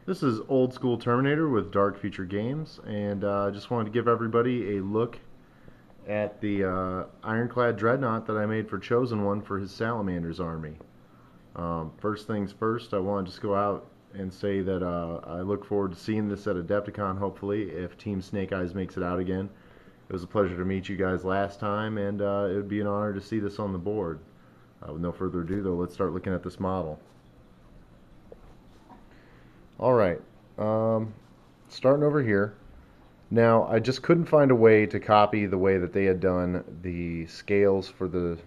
This is Old School Terminator with Dark Future Games, and I just wanted to give everybody a look at the Ironclad Dreadnought that I made for Chosen One for his Salamander's army. First things first, I want to just go out and say that I look forward to seeing this at Adepticon, hopefully, if Team Snake Eyes makes it out again. It was a pleasure to meet you guys last time, and it would be an honor to see this on the board. With no further ado, though, let's start looking at this model. Alright, starting over here. Now, I just couldn't find a way to copy the way that they had done the scales for the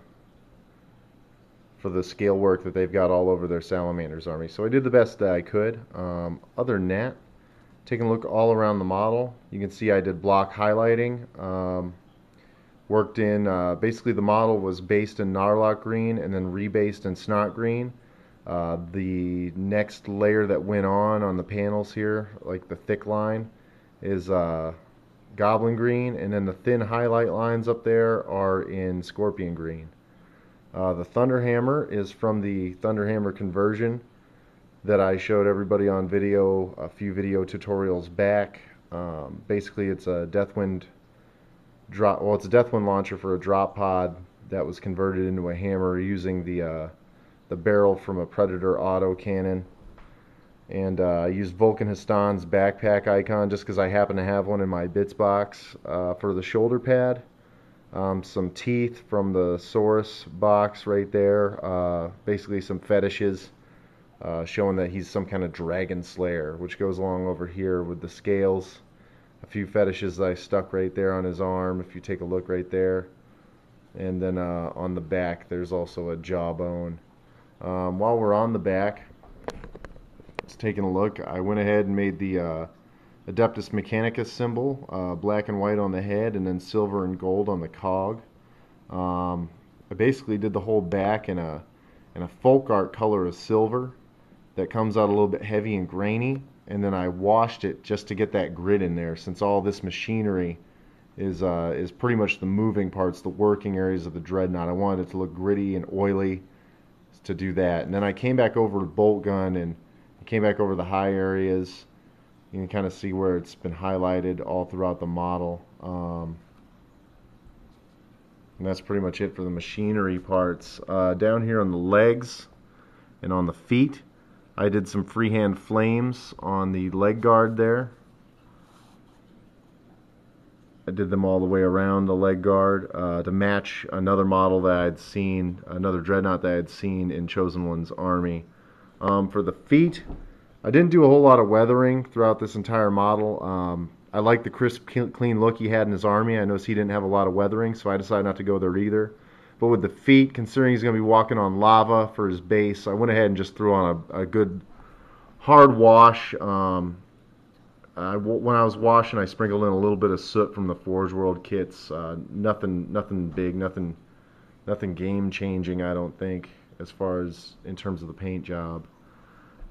scale work that they've got all over their Salamander's army. So I did the best that I could. Other than that, taking a look all around the model, you can see I did block highlighting. Worked in, basically the model was based in Narlock green and then rebased in Snot green. The next layer that went on the panels here, like the thick line, is Goblin green, and then the thin highlight lines up there are in Scorpion green. The Thunderhammer is from the Thunderhammer conversion that I showed everybody on video a few video tutorials back. Basically, it's a Deathwind drop. Well, it's a Deathwind launcher for a drop pod that was converted into a hammer using the barrel from a Predator auto cannon. And I used Vulcan Hastan's backpack icon just because I happen to have one in my bits box for the shoulder pad. Some teeth from the Saurus box right there. Basically some fetishes showing that he's some kind of dragon slayer, which goes along over here with the scales. A few fetishes that I stuck right there on his arm, if you take a look right there. And then on the back there's also a jawbone. While we're on the back, just taking a look, I went ahead and made the Adeptus Mechanicus symbol, black and white on the head and then silver and gold on the cog. I basically did the whole back in a folk art color of silver that comes out a little bit heavy and grainy, and then I washed it just to get that grit in there, since all this machinery is pretty much the moving parts, the working areas of the Dreadnought. I wanted it to look gritty and oily to do that. And then I came back over with bolt gun and came back over the high areas. You can kind of see where it's been highlighted all throughout the model. And that's pretty much it for the machinery parts. Down here on the legs and on the feet, I did some freehand flames on the leg guard there. I did them all the way around the leg guard to match another model that I'd seen, another Dreadnought that I'd seen in Chosen One's army. For the feet, I didn't do a whole lot of weathering throughout this entire model. I like the crisp, clean look he had in his army. I noticed he didn't have a lot of weathering, so I decided not to go there either. But with the feet, considering he's going to be walking on lava for his base, I went ahead and just threw on a good hard wash. When I was washing, I sprinkled in a little bit of soot from the Forge World kits. Nothing big, nothing game changing, I don't think, as far as in terms of the paint job.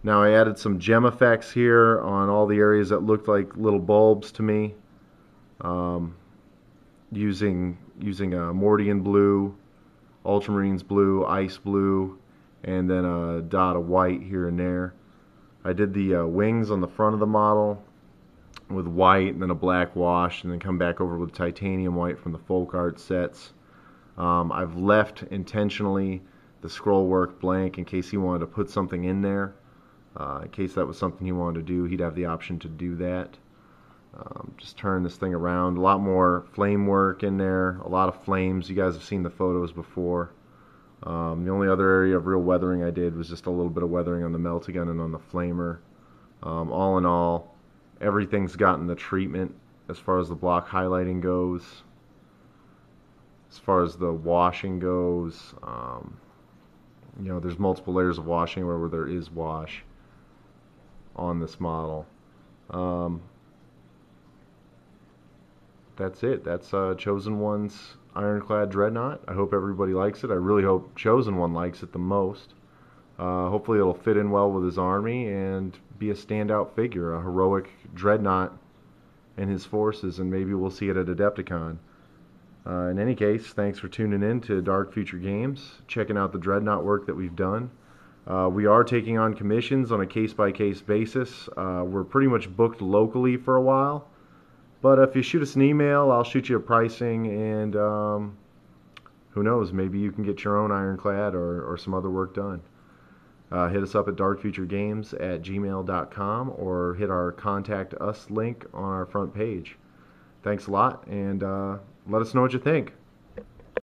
Now I added some gem effects here on all the areas that looked like little bulbs to me, using Mordian blue, Ultramarines blue, ice blue, and then a dot of white here and there. I did the wings on the front of the model with white and then a black wash, and then come back over with titanium white from the folk art sets. I've left intentionally the scroll work blank in case he wanted to put something in there. In case that was something he wanted to do, he'd have the option to do that. Just turn this thing around. A lot more flame work in there, a lot of flames. You guys have seen the photos before. The only other area of real weathering I did was just a little bit of weathering on the Meltagun and on the Flamer. All in all, everything's gotten the treatment as far as the block highlighting goes, as far as the washing goes. You know, there's multiple layers of washing where there is wash on this model. That's it. That's Chosen One's Ironclad Dreadnought. I hope everybody likes it. I really hope Chosen One likes it the most. Hopefully it'll fit in well with his army and be a standout figure, a heroic Dreadnought and his forces, and maybe we'll see it at Adepticon. In any case, thanks for tuning in to Dark Future Games, checking out the Dreadnought work that we've done. We are taking on commissions on a case-by-case basis. We're pretty much booked locally for a while, but if you shoot us an email, I'll shoot you a pricing, and who knows, maybe you can get your own Ironclad or some other work done. Hit us up at darkfuturegames@gmail.com or hit our Contact Us link on our front page. Thanks a lot, and let us know what you think.